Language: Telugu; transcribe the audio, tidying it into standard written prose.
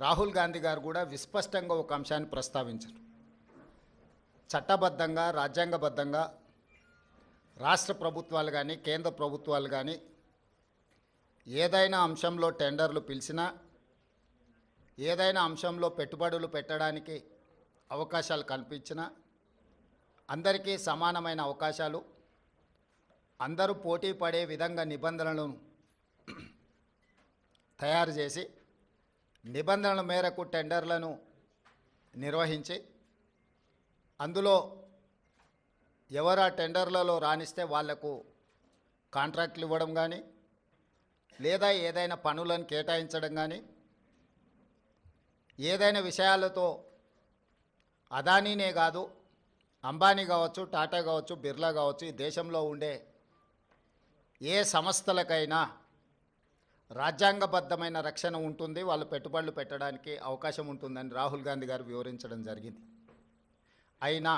రాహుల్ గాంధీ గారు కూడా విస్పష్టంగా ఒక అంశాన్ని ప్రస్తావించారు. చట్టబద్ధంగా రాజ్యాంగబద్ధంగా రాష్ట్ర ప్రభుత్వాలు కానీ కేంద్ర ప్రభుత్వాలు కానీ ఏదైనా అంశంలో టెండర్లు పిలిచినా ఏదైనా అంశంలో పెట్టుబడులు పెట్టడానికి అవకాశాలు కల్పించినా అందరికీ సమానమైన అవకాశాలు, అందరూ పోటీ పడే విధంగా నిబంధనలను తయారు చేసి నిబంధనల మేరకు టెండర్లను నిర్వహించి అందులో ఎవరు ఆ టెండర్లలో రాణిస్తే వాళ్లకు కాంట్రాక్ట్లు ఇవ్వడం కానీ లేదా ఏదైనా పనులను కేటాయించడం కానీ ఏదైనా విషయాలతో అదానీనే కాదు అంబానీ కావచ్చు, టాటా కావచ్చు, బిర్లా కావచ్చు, ఈ దేశంలో ఉండే ఏ సంస్థలకైనా రాజ్యాంగబద్ధమైన రక్షణ ఉంటుంది, వాళ్ళు పెట్టుబడులు పెట్టడానికి అవకాశం ఉంటుందని రాహుల్ గాంధీ గారు వివరించడం జరిగింది. అయినా